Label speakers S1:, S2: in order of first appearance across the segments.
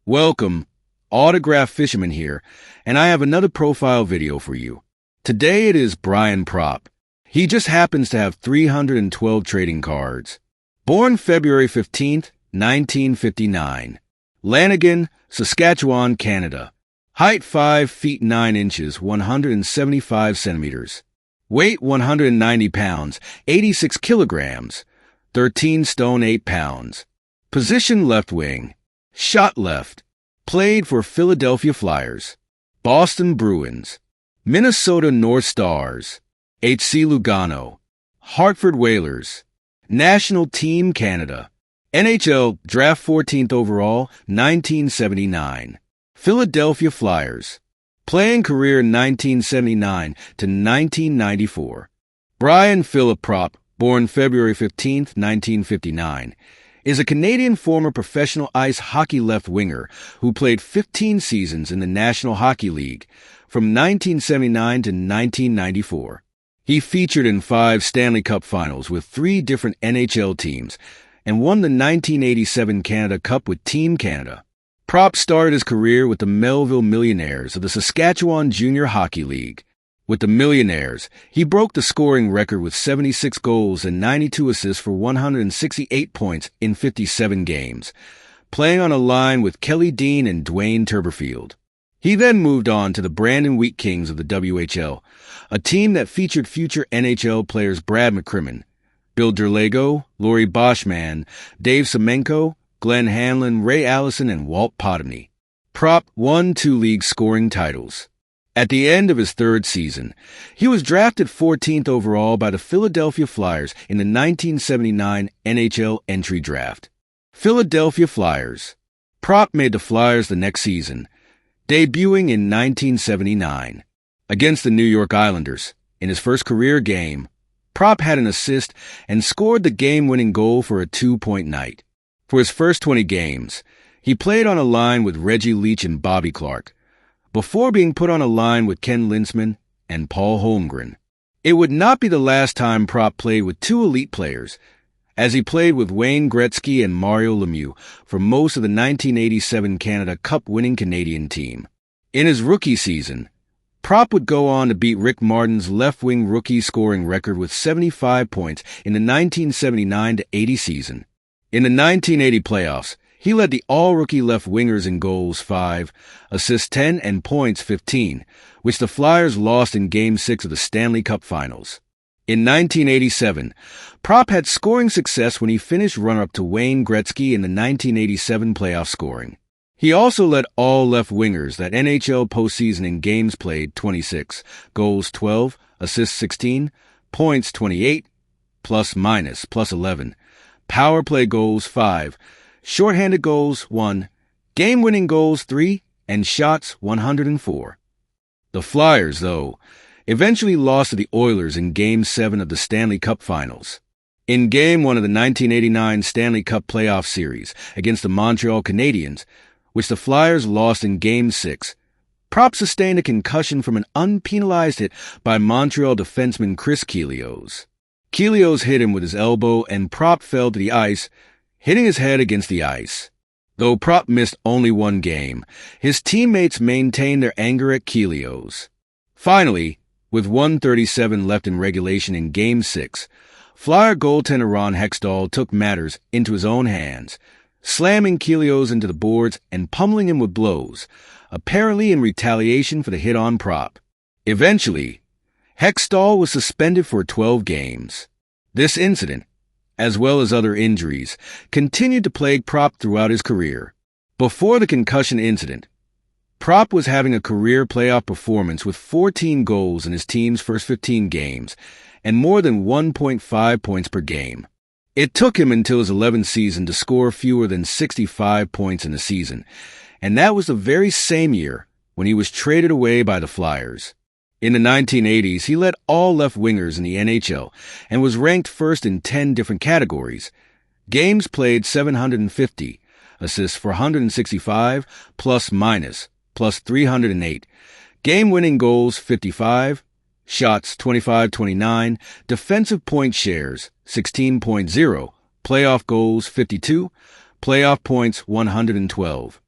S1: Welcome, Autograph Fisherman here, and I have another profile video for you. Today it is Brian Propp. He just happens to have 312 trading cards. Born February 15th, 1959. Lanigan, Saskatchewan, Canada. Height 5 feet 9 inches, 175 centimeters. Weight 190 pounds, 86 kilograms. 13 stone 8 pounds. Position left wing. Shot left. Played for Philadelphia Flyers, Boston Bruins, Minnesota North Stars, HC Lugano, Hartford Whalers, National Team Canada, NHL Draft 14th overall, 1979, Philadelphia Flyers, playing career 1979 to 1994. Brian Philip Propp, born February 15th, 1959, is a Canadian former professional ice hockey left winger who played 15 seasons in the National Hockey League from 1979 to 1994. He featured in 5 Stanley Cup finals with 3 different NHL teams and won the 1987 Canada Cup with Team Canada. Propp started his career with the Melville Millionaires of the Saskatchewan Junior Hockey League. With the Millionaires, he broke the scoring record with 76 goals and 92 assists for 168 points in 57 games, playing on a line with Kelly Dean and Dwayne Turberfield. He then moved on to the Brandon Wheat Kings of the WHL, a team that featured future NHL players Brad McCrimmon, Bill Derlago, Laurie Boschman, Dave Semenko, Glenn Hanlon, Ray Allison, and Walt Pottomny. Propp won 2 league scoring titles. At the end of his 3rd season, he was drafted 14th overall by the Philadelphia Flyers in the 1979 NHL entry draft. Philadelphia Flyers. Propp made the Flyers the next season, debuting in 1979. Against the New York Islanders, in his first career game, Propp had an assist and scored the game-winning goal for a 2-point night. For his first 20 games, he played on a line with Reggie Leach and Bobby Clarke, before being put on a line with Ken Linseman and Paul Holmgren. It would not be the last time Propp played with 2 elite players, as he played with Wayne Gretzky and Mario Lemieux for most of the 1987 Canada Cup-winning Canadian team. In his rookie season, Propp would go on to beat Rick Martin's left-wing rookie scoring record with 75 points in the 1979-80 season. In the 1980 playoffs, he led the all-rookie left wingers in goals 5, assists 10, and points 15, which the Flyers lost in Game 6 of the Stanley Cup Finals. In 1987, Propp had scoring success when he finished runner-up to Wayne Gretzky in the 1987 playoff scoring. He also led all left wingers that NHL postseason in games played 26, goals 12, assists 16, points 28, plus-minus, plus 11, power play goals 5, shorthanded goals 1, game-winning goals 3, and shots 104. The Flyers, though, eventually lost to the Oilers in Game 7 of the Stanley Cup Finals. In Game 1 of the 1989 Stanley Cup Playoff Series against the Montreal Canadiens, which the Flyers lost in Game 6, Propp sustained a concussion from an unpenalized hit by Montreal defenseman Chris Chelios. Chelios hit him with his elbow and Propp fell to the ice, hitting his head against the ice. Though Propp missed only 1 game, his teammates maintained their anger at Chelios. Finally, with 1:37 left in regulation in Game 6, Flyer goaltender Ron Hextall took matters into his own hands, slamming Chelios into the boards and pummeling him with blows, apparently in retaliation for the hit on Propp. Eventually, Hextall was suspended for 12 games. This incident, as well as other injuries, continued to plague Propp throughout his career. Before the concussion incident, Propp was having a career playoff performance with 14 goals in his team's first 15 games and more than 1.5 points per game. It took him until his 11th season to score fewer than 65 points in a season, and that was the very same year when he was traded away by the Flyers. In the 1980s, he led all left wingers in the NHL and was ranked first in 10 different categories. Games played 750, assists 465, plus-minus, plus 308, game-winning goals 55, shots 25-29, defensive point shares 16.0, playoff goals 52, playoff points 112.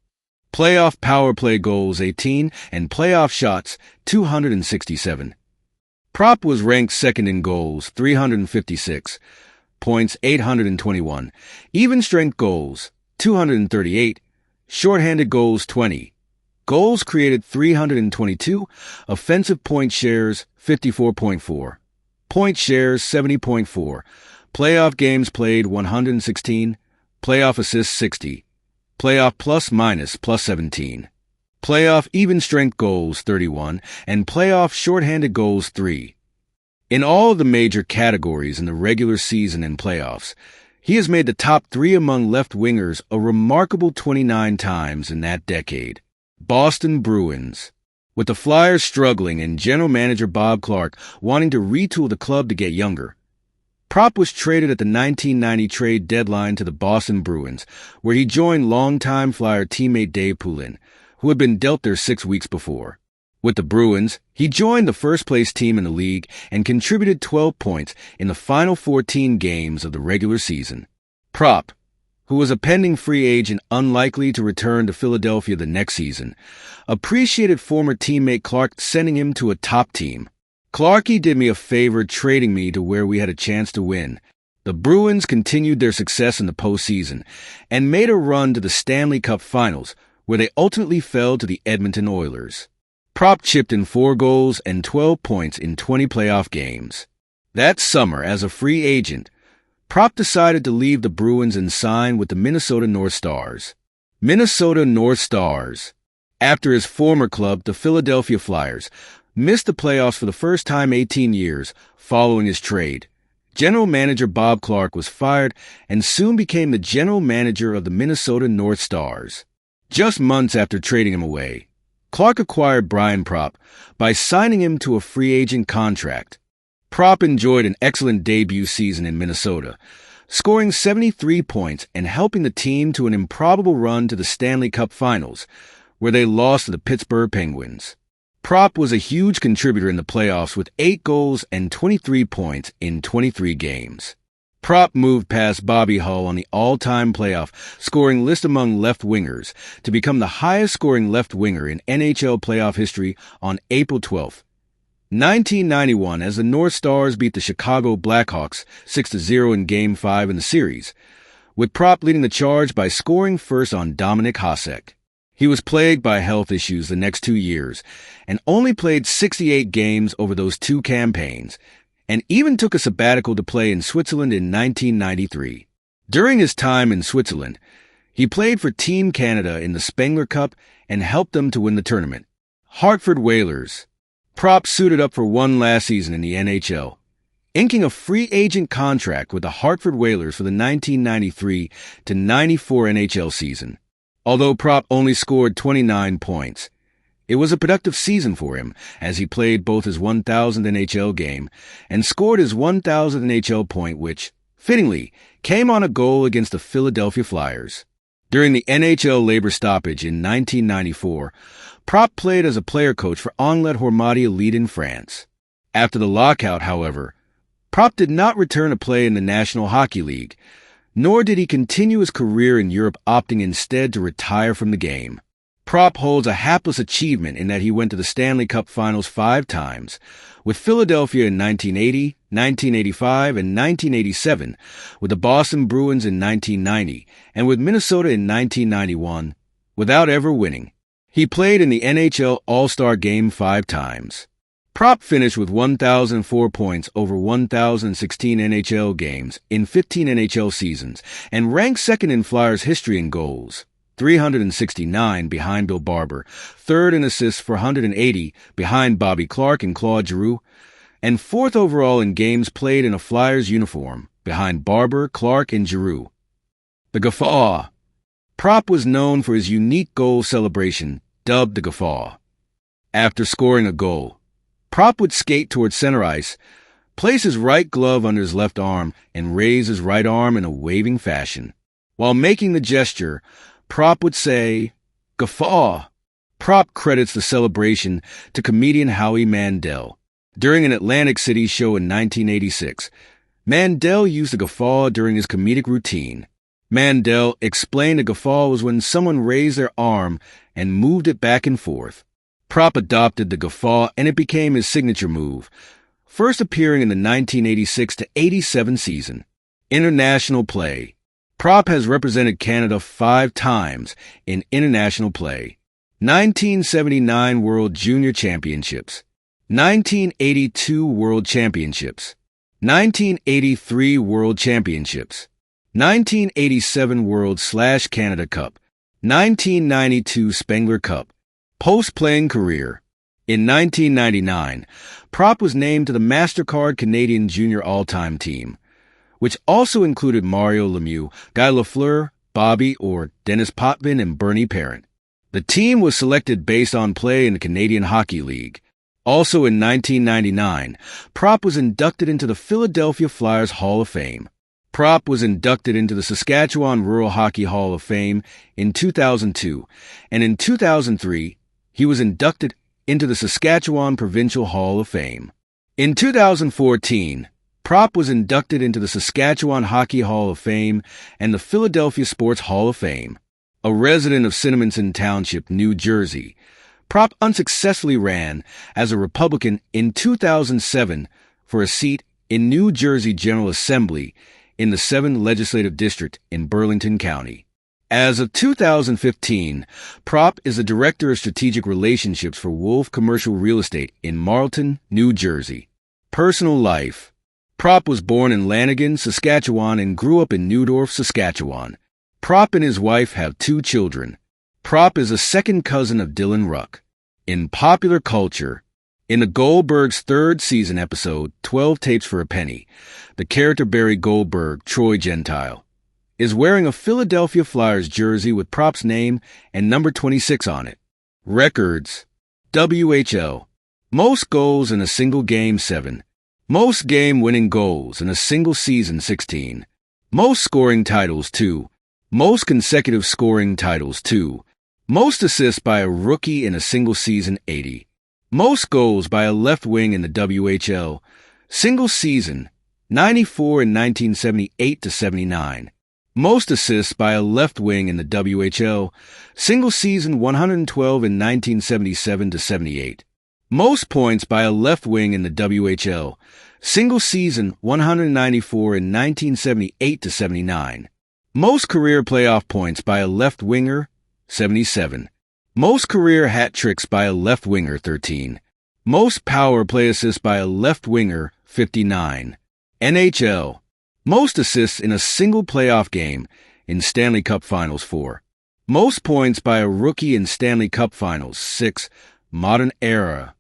S1: Playoff power play goals 18 and playoff shots 267. Prop was ranked second in goals 356, points 821, even strength goals 238, shorthanded goals 20, goals created 322, offensive point shares 54.4, point shares 70.4, playoff games played 116, playoff assists 60, playoff plus 17, playoff even strength goals 31, and playoff shorthanded goals 3. In all of the major categories in the regular season and playoffs, he has made the top 3 among left wingers a remarkable 29 times in that decade. Boston Bruins. With the Flyers struggling and general manager Bob Clarke wanting to retool the club to get younger, Prop was traded at the 1990 trade deadline to the Boston Bruins, where he joined longtime Flyer teammate Dave Poulin, who had been dealt there 6 weeks before. With the Bruins, he joined the first-place team in the league and contributed 12 points in the final 14 games of the regular season. Prop, who was a pending free agent unlikely to return to Philadelphia the next season, appreciated former teammate Clarke sending him to a top team. "Clarkie did me a favor trading me to where we had a chance to win." The Bruins continued their success in the postseason and made a run to the Stanley Cup Finals, where they ultimately fell to the Edmonton Oilers. Prop chipped in 4 goals and 12 points in 20 playoff games. That summer, as a free agent, Prop decided to leave the Bruins and sign with the Minnesota North Stars. Minnesota North Stars. After his former club, the Philadelphia Flyers, missed the playoffs for the first time 18 years following his trade, general manager Bob Clarke was fired and soon became the general manager of the Minnesota North Stars. Just months after trading him away, Clarke acquired Brian Prop by signing him to a free agent contract. Prop enjoyed an excellent debut season in Minnesota, scoring 73 points and helping the team to an improbable run to the Stanley Cup Finals, where they lost to the Pittsburgh Penguins. Prop was a huge contributor in the playoffs with 8 goals and 23 points in 23 games. Prop moved past Bobby Hull on the all-time playoff scoring list among left wingers to become the highest-scoring left winger in NHL playoff history on April 12, 1991, as the North Stars beat the Chicago Blackhawks 6-0 in Game 5 in the series, with Prop leading the charge by scoring first on Dominik Hasek. He was plagued by health issues the next 2 years and only played 68 games over those 2 campaigns, and even took a sabbatical to play in Switzerland in 1993. During his time in Switzerland, he played for Team Canada in the Spengler Cup and helped them to win the tournament. Hartford Whalers. Prop suited up for one last season in the NHL, inking a free agent contract with the Hartford Whalers for the 1993 to 94 NHL season. Although Prop only scored 29 points, it was a productive season for him as he played both his 1,000th NHL game and scored his 1,000th NHL point, which, fittingly, came on a goal against the Philadelphia Flyers. During the NHL labor stoppage in 1994, Prop played as a player coach for Anglet Hormati Elite in France. After the lockout, however, Prop did not return to play in the National Hockey League, nor did he continue his career in Europe, opting instead to retire from the game. Prop holds a hapless achievement in that he went to the Stanley Cup Finals 5 times, with Philadelphia in 1980, 1985, and 1987, with the Boston Bruins in 1990, and with Minnesota in 1991, without ever winning. He played in the NHL All-Star Game 5 times. Prop finished with 1,004 points over 1,016 NHL games in 15 NHL seasons, and ranked second in Flyers history in goals, 369 behind Bill Barber, third in assists for 180 behind Bobby Clarke and Claude Giroux, and fourth overall in games played in a Flyers uniform behind Barber, Clarke, and Giroux. The Guffaw. Prop was known for his unique goal celebration, dubbed the Guffaw. After scoring a goal, Prop would skate towards center ice, place his right glove under his left arm, and raise his right arm in a waving fashion. While making the gesture, Prop would say, "Guffaw." Prop credits the celebration to comedian Howie Mandel. During an Atlantic City show in 1986, Mandel used the guffaw during his comedic routine. Mandel explained a guffaw was when someone raised their arm and moved it back and forth. Prop adopted the guffaw and it became his signature move, first appearing in the 1986-87 season. International play. Prop has represented Canada 5 times in international play. 1979 World Junior Championships, 1982 World Championships, 1983 World Championships, 1987 World/Canada Cup, 1992 Spengler Cup. Post-playing career. In 1999, Prop was named to the MasterCard Canadian Junior All-Time Team, which also included Mario Lemieux, Guy Lafleur, Bobby Orr, Dennis Potvin, and Bernie Parent. The team was selected based on play in the Canadian Hockey League. Also in 1999, Prop was inducted into the Philadelphia Flyers Hall of Fame. Prop was inducted into the Saskatchewan Rural Hockey Hall of Fame in 2002, and in 2003, he was inducted into the Saskatchewan Provincial Hall of Fame. In 2014, Prop was inducted into the Saskatchewan Hockey Hall of Fame and the Philadelphia Sports Hall of Fame. A resident of Cinnaminson Township, New Jersey, Prop unsuccessfully ran as a Republican in 2007 for a seat in New Jersey General Assembly in the 7th Legislative District in Burlington County. As of 2015, Prop is the Director of Strategic Relationships for Wolf Commercial Real Estate in Marlton, New Jersey. Personal life. Prop was born in Lanigan, Saskatchewan and grew up in Neudorf, Saskatchewan. Prop and his wife have 2 children. Prop is a second cousin of Dylan Ruck. In popular culture, in the Goldberg's 3rd season episode, 12 Tapes for a Penny, the character Barry Goldberg, Troy Gentile, is wearing a Philadelphia Flyers jersey with Prop's name and number 26 on it. Records. WHL. Most goals in a single game, 7. Most game-winning goals in a single season, 16. Most scoring titles, 2. Most consecutive scoring titles, 2. Most assists by a rookie in a single season, 80. Most goals by a left wing in the WHL, single season, 94 in 1978-79. Most assists by a left wing in the WHL, single season, 112 in 1977-78. Most points by a left wing in the WHL, single season, 194 in 1978-79. Most career playoff points by a left winger, 77. Most career hat tricks by a left winger, 13. Most power play assists by a left winger, 59. NHL. Most assists in a single playoff game in Stanley Cup Finals, 4. Most points by a rookie in Stanley Cup Finals, 6. Modern era.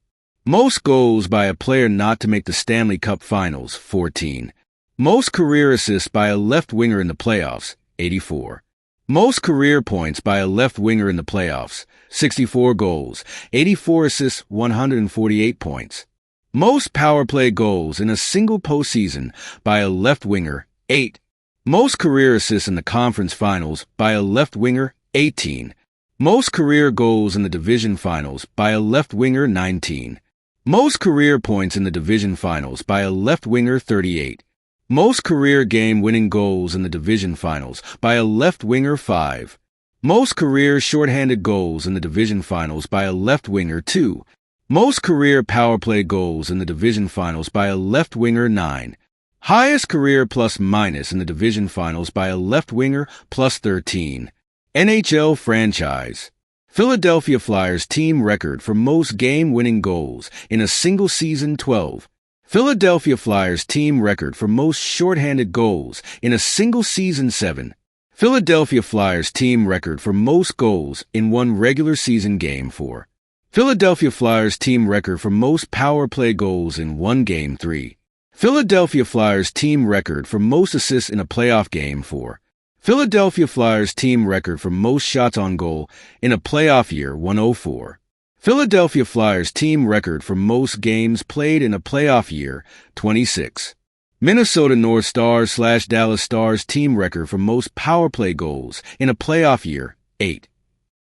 S1: Most goals by a player not to make the Stanley Cup Finals, 14. Most career assists by a left winger in the playoffs, 84. Most career points by a left winger in the playoffs, 64 goals, 84 assists, 148 points. Most power play goals in a single postseason by a left winger, 8. Most career assists in the conference finals by a left winger, 18. Most career goals in the division finals by a left winger, 19. Most career points in the division finals by a left winger, 38. Most career game-winning goals in the division finals by a left winger, 5. Most career shorthanded goals in the division finals by a left winger, 2. Most career power play goals in the division finals by a left winger, 9. Highest career plus-minus in the division finals by a left winger, plus 13. NHL franchise. Philadelphia Flyers team record for most game-winning goals in a single season, 12. Philadelphia Flyers team record for most shorthanded goals in a single season, 7. Philadelphia Flyers team record for most goals in one regular season game, 4. Philadelphia Flyers team record for most power play goals in one game, 3. Philadelphia Flyers team record for most assists in a playoff game, 4. Philadelphia Flyers team record for most shots on goal in a playoff year, 104. Philadelphia Flyers team record for most games played in a playoff year, 26. Minnesota North Stars/Dallas Stars team record for most power play goals in a playoff year, 8.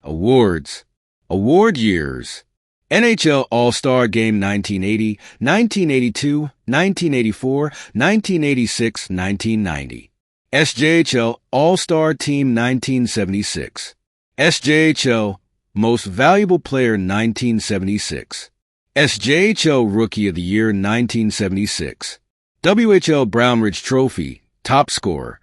S1: Awards. Award years. NHL All-Star Game 1980, 1982, 1984, 1986, 1990. SJHL All-Star Team 1976. SJHL Most Valuable Player 1976. SJHL Rookie of the Year 1976. WHL Brownridge Trophy Top Scorer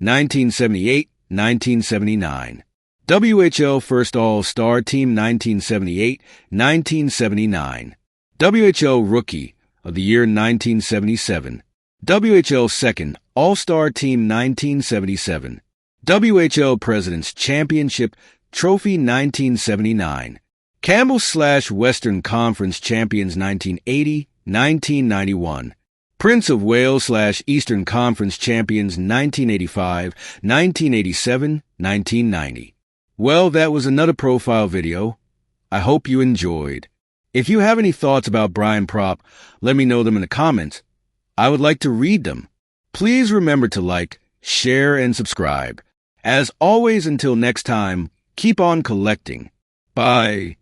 S1: 1978-1979. WHL First All-Star Team 1978-1979. WHL Rookie of the Year 1977. WHL Second All-Star Team 1977. WHL President's Championship Trophy 1979. Campbell/Western Conference Champions 1980-1991. Prince of Wales/Eastern Conference Champions 1985, 1987, 1990. Well, that was another profile video. I hope you enjoyed. If you have any thoughts about Brian Prop, let me know them in the comments. I would like to read them. Please remember to like, share, and subscribe. As always, until next time, keep on collecting. Bye.